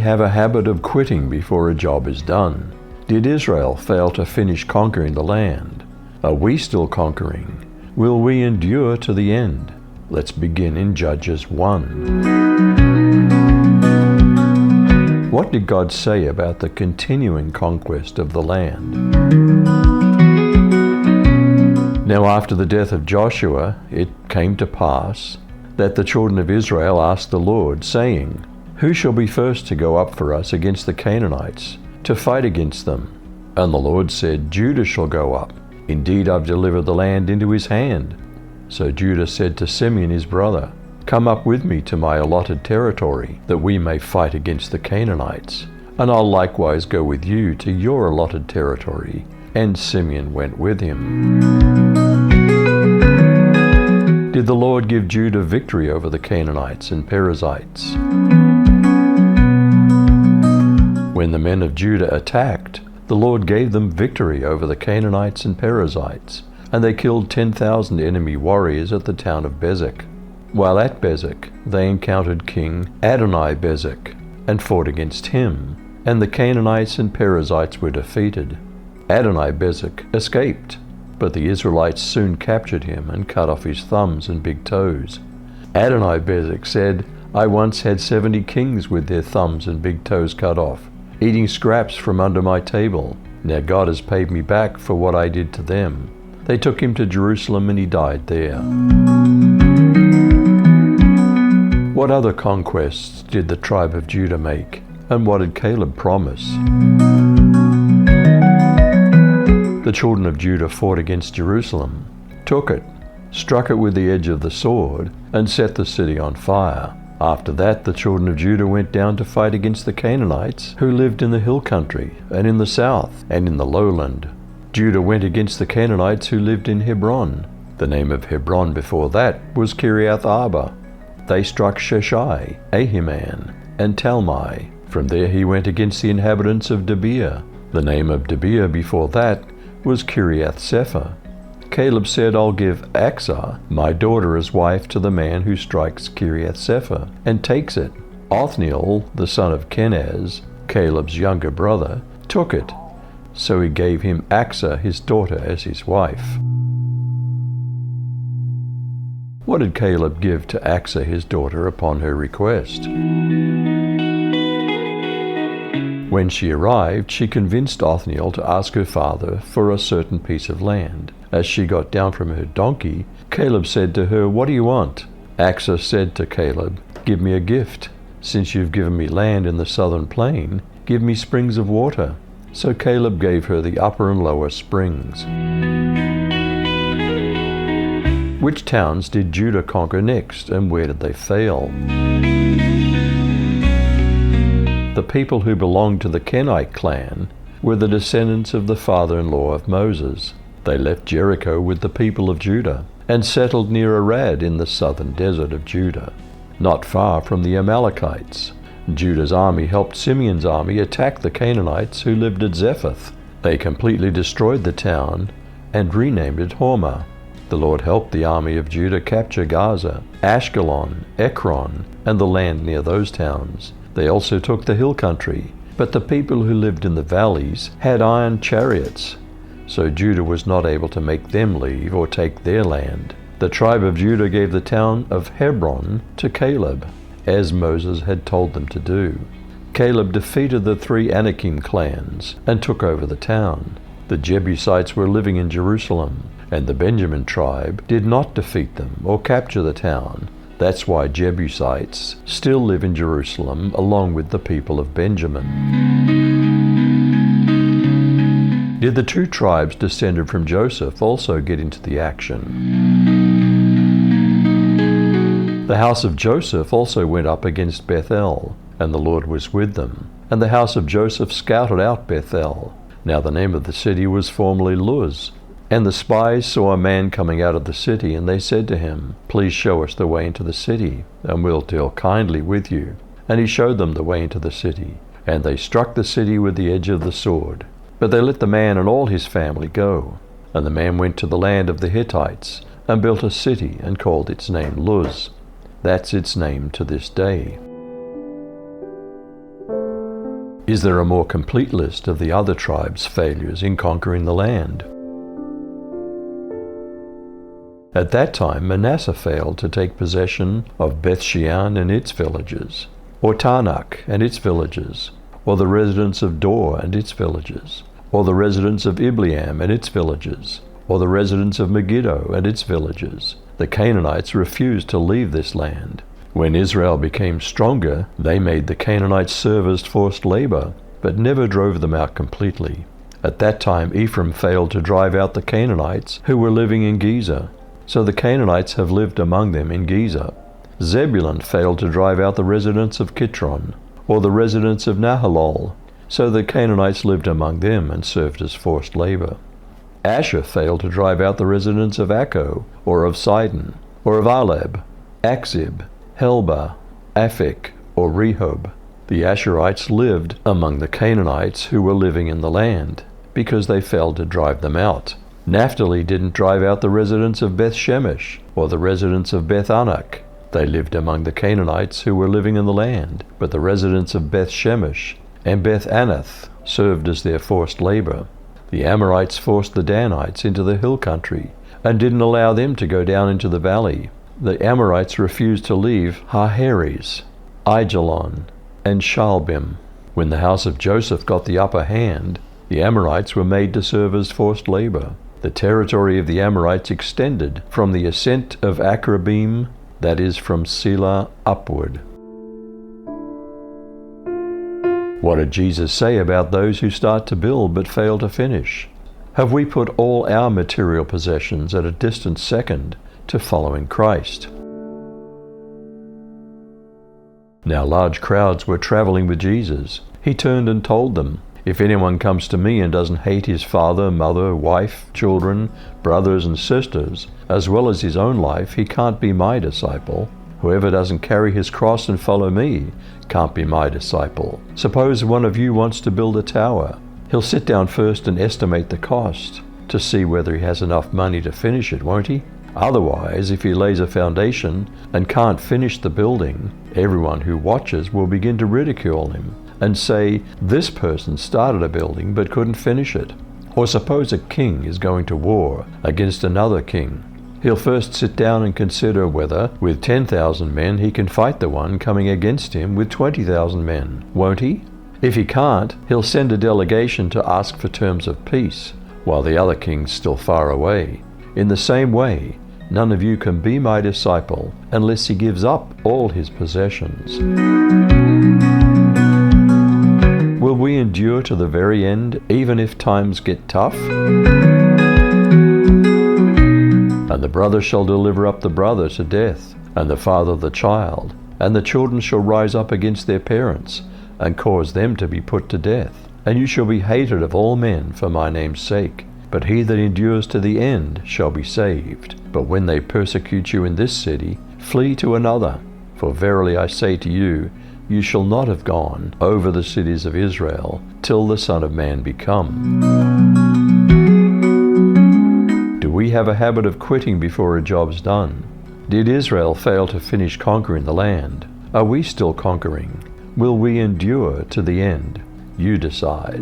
have a habit of quitting before a job is done? Did Israel fail to finish conquering the land? Are we still conquering? Will we endure to the end? Let's begin in Judges 1. What did God say about the continuing conquest of the land? Now after the death of Joshua, it came to pass that the children of Israel asked the Lord, saying, Who shall be first to go up for us against the Canaanites, to fight against them? And the Lord said, Judah shall go up. Indeed, I've delivered the land into his hand. So Judah said to Simeon his brother, Come up with me to my allotted territory, that we may fight against the Canaanites. And I'll likewise go with you to your allotted territory. And Simeon went with him. Did the Lord give Judah victory over the Canaanites and Perizzites? When the men of Judah attacked, the Lord gave them victory over the Canaanites and Perizzites, and they killed 10,000 enemy warriors at the town of Bezek. While at Bezek, they encountered King Adoni-Bezek and fought against him, and the Canaanites and Perizzites were defeated. Adoni-Bezek escaped, but the Israelites soon captured him and cut off his thumbs and big toes. Adoni-Bezek said, I once had 70 kings with their thumbs and big toes cut off, eating scraps from under my table. Now God has paid me back for what I did to them. They took him to Jerusalem and he died there. What other conquests did the tribe of Judah make? And what did Caleb promise? The children of Judah fought against Jerusalem, took it, struck it with the edge of the sword, and set the city on fire. After that, the children of Judah went down to fight against the Canaanites, who lived in the hill country, and in the south, and in the lowland. Judah went against the Canaanites who lived in Hebron. The name of Hebron before that was Kiriath Arba. They struck Sheshai, Ahiman, and Talmai. From there he went against the inhabitants of Debir. The name of Debir before that was Kiriath Sepher. Caleb said, I'll give Achsah, my daughter, as wife to the man who strikes Kiriath Sepher and takes it. Othniel, the son of Kenaz, Caleb's younger brother, took it. So he gave him Achsah, his daughter, as his wife. What did Caleb give to Achsah, his daughter, upon her request? When she arrived, she convinced Othniel to ask her father for a certain piece of land. As she got down from her donkey, Caleb said to her, What do you want? Achsah said to Caleb, Give me a gift. Since you've given me land in the southern plain, give me springs of water. So Caleb gave her the upper and lower springs. Which towns did Judah conquer next, and where did they fail? The people who belonged to the Kenite clan were the descendants of the father-in-law of Moses. They left Jericho with the people of Judah and settled near Arad in the southern desert of Judah, not far from the Amalekites. Judah's army helped Simeon's army attack the Canaanites who lived at Zephath. They completely destroyed the town and renamed it Hormah. The Lord helped the army of Judah capture Gaza, Ashkelon, Ekron, and the land near those towns. They also took the hill country, but the people who lived in the valleys had iron chariots, so Judah was not able to make them leave or take their land. The tribe of Judah gave the town of Hebron to Caleb, as Moses had told them to do. Caleb defeated the 3 Anakim clans and took over the town. The Jebusites were living in Jerusalem, and the Benjamin tribe did not defeat them or capture the town. That's why Jebusites still live in Jerusalem along with the people of Benjamin. Did the 2 tribes descended from Joseph also get into the action? The house of Joseph also went up against Bethel, and the Lord was with them. And the house of Joseph scouted out Bethel. Now the name of the city was formerly Luz. And the spies saw a man coming out of the city, and they said to him, Please show us the way into the city, and we'll deal kindly with you. And he showed them the way into the city. And they struck the city with the edge of the sword. But they let the man and all his family go. And the man went to the land of the Hittites, and built a city, and called its name Luz. That's its name to this day. Is there a more complete list of the other tribes' failures in conquering the land? At that time, Manasseh failed to take possession of Beth-shean and its villages, or Taanach and its villages, or the residents of Dor and its villages, or the residents of Ibleam and its villages, or the residents of Megiddo and its villages. The Canaanites refused to leave this land. When Israel became stronger, they made the Canaanites serve as forced labor, but never drove them out completely. At that time, Ephraim failed to drive out the Canaanites who were living in Gezer, so the Canaanites have lived among them in Gezer. Zebulun failed to drive out the residents of Kitron, or the residents of Nahalol, so the Canaanites lived among them and served as forced labor. Asher failed to drive out the residents of Akko, or of Sidon, or of Aleb, Akzib, Helba, Aphek, or Rehob. The Asherites lived among the Canaanites who were living in the land, because they failed to drive them out. Naphtali didn't drive out the residents of Beth-shemesh, or the residents of Beth-anak. They lived among the Canaanites who were living in the land, but the residents of Beth-shemesh and Beth-anath served as their forced labor. The Amorites forced the Danites into the hill country, and didn't allow them to go down into the valley. The Amorites refused to leave Haheres, Aijalon, and Shaalbim. When the house of Joseph got the upper hand, the Amorites were made to serve as forced labor. The territory of the Amorites extended from the ascent of Akrabim, that is, from Selah upward. What did Jesus say about those who start to build but fail to finish? Have we put all our material possessions at a distant second to following Christ? Now large crowds were traveling with Jesus. He turned and told them, "If anyone comes to me and doesn't hate his father, mother, wife, children, brothers and sisters, as well as his own life, he can't be my disciple. Whoever doesn't carry his cross and follow me can't be my disciple. Suppose one of you wants to build a tower. He'll sit down first and estimate the cost to see whether he has enough money to finish it, won't he? Otherwise, if he lays a foundation and can't finish the building, everyone who watches will begin to ridicule him and say, 'This person started a building but couldn't finish it.' Or suppose a king is going to war against another king. He'll first sit down and consider whether, with 10,000 men, he can fight the one coming against him with 20,000 men, won't he? If he can't, he'll send a delegation to ask for terms of peace, while the other king's still far away. In the same way, none of you can be my disciple unless he gives up all his possessions." Will we endure to the very end, even if times get tough? "And the brother shall deliver up the brother to death, and the father the child, and the children shall rise up against their parents, and cause them to be put to death. And you shall be hated of all men for my name's sake. But he that endures to the end shall be saved. But when they persecute you in this city, flee to another. For verily I say to you, you shall not have gone over the cities of Israel till the Son of Man be come." Do we have a habit of quitting before a job's done? Did Israel fail to finish conquering the land? Are we still conquering? Will we endure to the end? You decide.